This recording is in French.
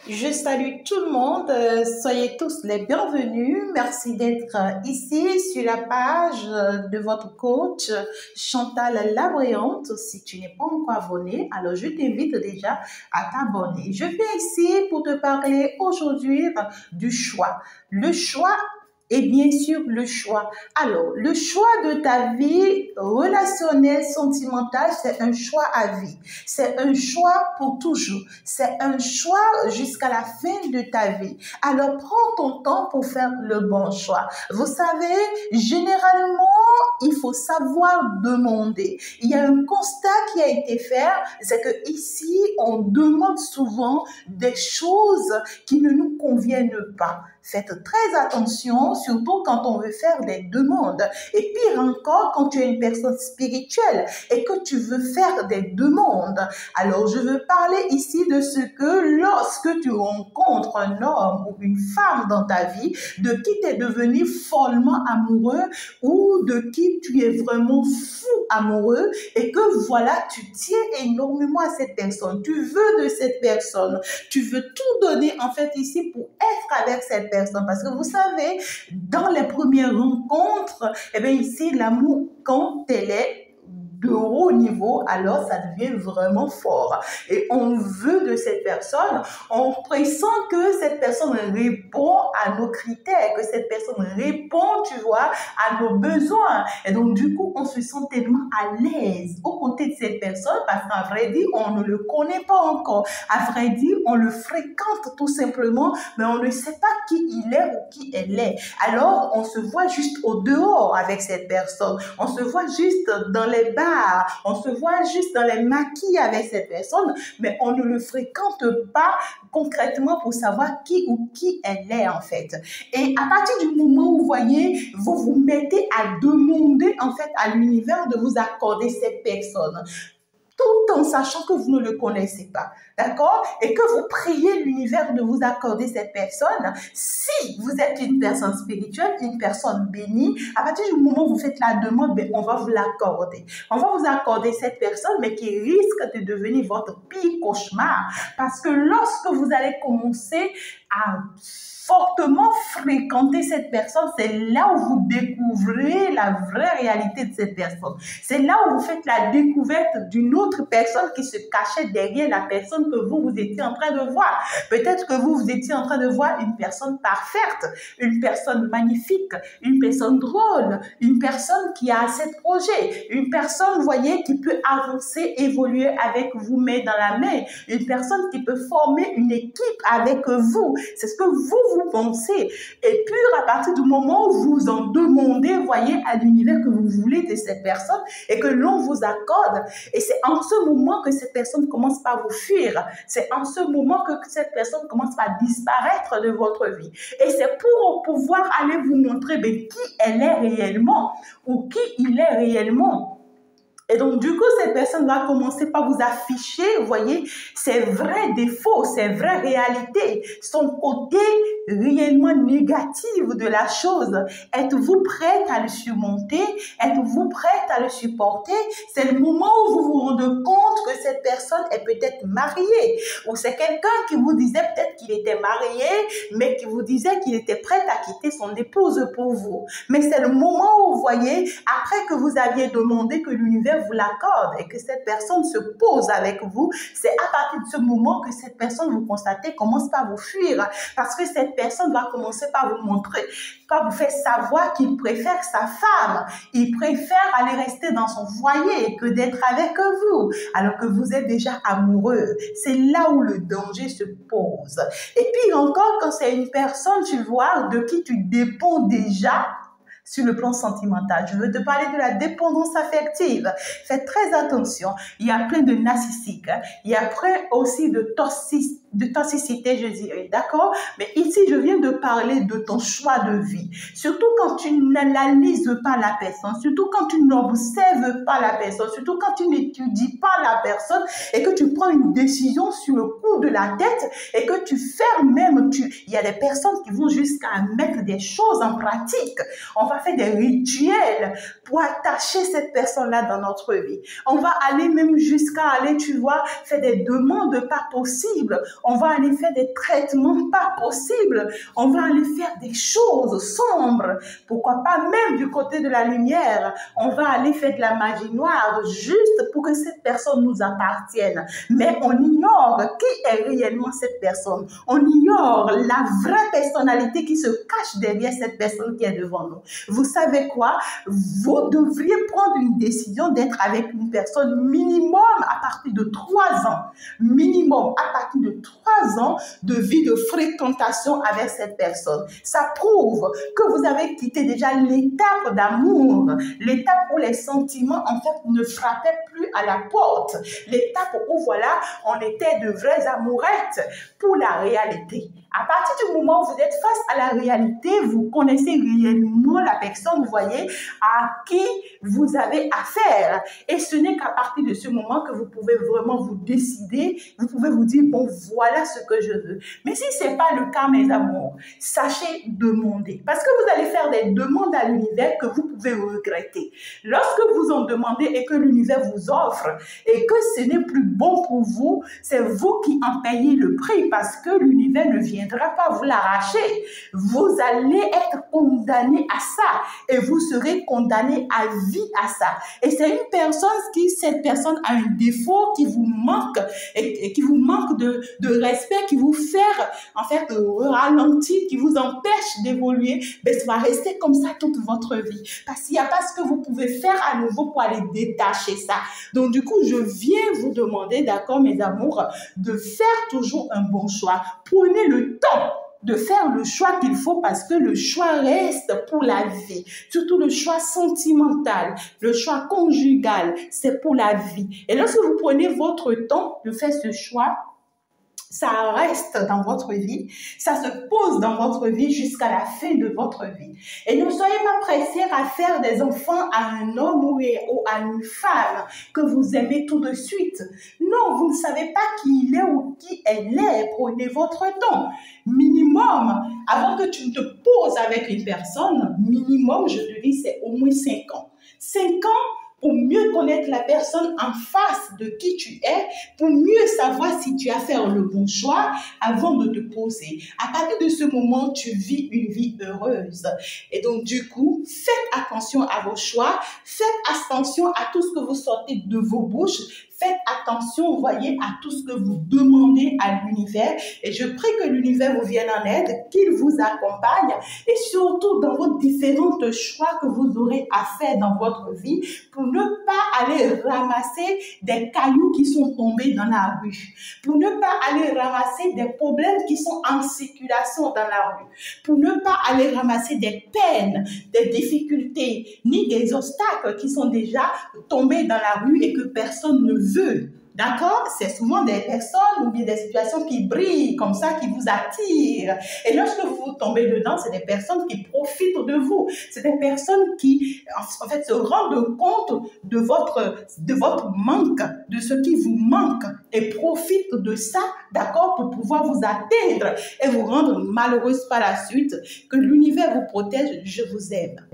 Je salue tout le monde, soyez tous les bienvenus. Merci d'être ici sur la page de votre coach Chantal Labriante. Si tu n'es pas encore abonné, alors je t'invite déjà à t'abonner. Je viens ici pour te parler aujourd'hui du choix. Le choix et bien sûr le choix. Alors, le choix de ta vie relationnelle, sentimentale, c'est un choix à vie. C'est un choix pour toujours. C'est un choix jusqu'à la fin de ta vie. Alors, prends ton temps pour faire le bon choix. Vous savez, généralement, il faut savoir demander. Il y a un constat qui a été fait, c'est que ici, on demande souvent des choses qui ne nous conviennent pas. Faites très attention, surtout quand on veut faire des demandes. Et pire encore, quand tu es une personne spirituelle et que tu veux faire des demandes. Alors, je veux parler ici de ce que lorsque tu rencontres un homme ou une femme dans ta vie, de qui tu es devenu follement amoureux ou de qui tu es vraiment fou amoureux et que voilà, tu tiens énormément à cette personne. Tu veux de cette personne. Tu veux tout donner en fait ici pour être avec cette personne. Parce que vous savez, dans les premières rencontres, eh bien ici, l'amour, quand elle est de haut niveau, alors ça devient vraiment fort. Et on veut de cette personne, on pressent que cette personne répond à nos critères, que cette personne répond, tu vois, à nos besoins. Et donc, du coup, on se sent tellement à l'aise aux côtés de cette personne parce qu'à vrai dire, on ne le connaît pas encore. À vrai dire, on le fréquente tout simplement, mais on ne sait pas qui il est ou qui elle est. Alors, on se voit juste au dehors avec cette personne. On se voit juste dans les bars. On se voit juste dans les maquis avec cette personne, mais on ne le fréquente pas concrètement pour savoir qui ou qui elle est en fait. Et à partir du moment où vous voyez, vous vous mettez à demander en fait à l'univers de vous accorder cette personne, tout en sachant que vous ne le connaissez pas, d'accord? Et que vous priez l'univers de vous accorder cette personne. Si vous êtes une personne spirituelle, une personne bénie, à partir du moment où vous faites la demande, ben, on va vous l'accorder. On va vous accorder cette personne, mais qui risque de devenir votre pire cauchemar. Parce que lorsque vous allez commencer à fortement fréquenter cette personne, c'est là où vous découvrez la vraie réalité de cette personne. C'est là où vous faites la découverte d'une autre personne qui se cachait derrière la personne que vous étiez en train de voir. Peut-être que vous étiez en train de voir une personne parfaite, une personne magnifique, une personne drôle, une personne qui a assez de projets, une personne, vous voyez, qui peut avancer, évoluer avec vous main dans la main, une personne qui peut former une équipe avec vous. C'est ce que vous pensez. Et puis, à partir du moment où vous en demandez, voyez, à l'univers que vous voulez de cette personne et que l'on vous accorde, et c'est en ce moment que cette personne commence par vous fuir. C'est en ce moment que cette personne commence par disparaître de votre vie. Et c'est pour pouvoir aller vous montrer qui elle est réellement ou qui il est réellement. Et donc, du coup, cette personne va commencer par vous afficher, vous voyez, ses vrais défauts, ses vraies réalités, son côté réellement négatif de la chose. Êtes-vous prête à le surmonter? Êtes-vous prête à le supporter? C'est le moment où vous vous rendez compte que cette personne est peut-être mariée. Ou c'est quelqu'un qui vous disait peut-être qu'il était marié, mais qui vous disait qu'il était prêt à quitter son épouse pour vous. Mais c'est le moment où vous voyez, après que vous aviez demandé que l'univers vous l'accorde et que cette personne se pose avec vous, c'est à partir de ce moment que cette personne, vous constatez, commence par vous fuir. Parce que cette personne va commencer par vous montrer, par vous faire savoir qu'il préfère sa femme. Il préfère aller rester dans son foyer que d'être avec vous, alors que vous êtes déjà amoureux. C'est là où le danger se pose. Et puis encore, quand c'est une personne, tu vois, de qui tu dépends déjà, sur le plan sentimental. Je veux te parler de la dépendance affective. Faites très attention. Il y a plein de narcissiques. Il y a plein aussi de toxicité, je dirais. D'accord? Mais ici, je viens de parler de ton choix de vie. Surtout quand tu n'analyses pas la personne. Surtout quand tu n'observes pas la personne. Surtout quand tu n'étudies pas la personne et que tu prends une décision sur le coup de la tête et que tu fais même, il y a des personnes qui vont jusqu'à mettre des choses en pratique. On va faire des rituels pour attacher cette personne-là dans notre vie. On va aller même jusqu'à aller, tu vois, faire des demandes pas possibles. On va aller faire des traitements pas possibles. On va aller faire des choses sombres. Pourquoi pas même du côté de la lumière. On va aller faire de la magie noire juste pour que cette personne nous appartienne. Mais on ignore qui est réellement cette personne. On ignore la vraie personnalité qui se cache derrière cette personne qui est devant nous. Vous savez quoi? Vous devriez prendre une décision d'être avec une personne minimum à partir de 3 ans. Minimum à partir de 3 ans de vie de fréquentation avec cette personne. Ça prouve que vous avez quitté déjà l'étape d'amour, l'étape où les sentiments en fait ne frappaient plus à la porte, l'étape où voilà, on était de vraies amourettes pour la réalité. À partir du moment où vous êtes face à la réalité, vous connaissez réellement la personne, vous voyez, à qui vous avez affaire. Et ce n'est qu'à partir de ce moment que vous pouvez vraiment vous décider, vous pouvez vous dire, bon, voilà ce que je veux. Mais si ce n'est pas le cas, mes amours, sachez demander. Parce que vous allez faire des demandes à l'univers que vous pouvez regretter. Lorsque vous en demandez et que l'univers vous offre et que ce n'est plus bon pour vous, c'est vous qui en payez le prix parce que l'univers ne viendra pas vous l'arracher. Vous allez être condamné à ça et vous serez condamné à vie à ça. Et c'est une personne cette personne a un défaut qui vous manque et qui vous manque de respect, qui vous fait en fait ralentir, qui vous empêche d'évoluer. Ben, ça va rester comme ça toute votre vie parce qu'il n'y a pas ce que vous pouvez faire à nouveau pour aller détacher ça. Donc du coup, je viens vous demander, d'accord mes amours, de faire toujours un bon choix. Prenez le temps de faire le choix qu'il faut parce que le choix reste pour la vie. Surtout le choix sentimental, le choix conjugal, c'est pour la vie. Et lorsque vous prenez votre temps de faire ce choix, ça reste dans votre vie, ça se pose dans votre vie jusqu'à la fin de votre vie. Et ne soyez pas pressés à faire des enfants à un homme ou à une femme que vous aimez tout de suite. Non, vous ne savez pas qui il est ou qui elle est. Prenez votre temps. Minimum, avant que tu ne te poses avec une personne, minimum, je te dis, c'est au moins 5 ans. 5 ans pour mieux connaître la personne en face de qui tu es, pour mieux savoir si tu as fait le bon choix avant de te poser. À partir de ce moment, tu vis une vie heureuse. Et donc, du coup, faites attention à vos choix, faites attention à tout ce que vous sortez de vos bouches, faites attention, vous voyez, à tout ce que vous demandez à l'univers. Et je prie que l'univers vous vienne en aide, qu'il vous accompagne et surtout dans vos différents choix que vous aurez à faire dans votre vie pour ne pas aller ramasser des cailloux qui sont tombés dans la rue, pour ne pas aller ramasser des problèmes qui sont en circulation dans la rue, pour ne pas aller ramasser des peines, des difficultés, ni des obstacles qui sont déjà tombés dans la rue et que personne ne veut. D'accord? C'est souvent des personnes ou bien des situations qui brillent comme ça, qui vous attirent. Et lorsque vous tombez dedans, c'est des personnes qui profitent de vous. C'est des personnes qui, en fait, se rendent compte de votre manque, de ce qui vous manque et profitent de ça, d'accord, pour pouvoir vous atteindre et vous rendre malheureuse par la suite. Que l'univers vous protège. Je vous aime.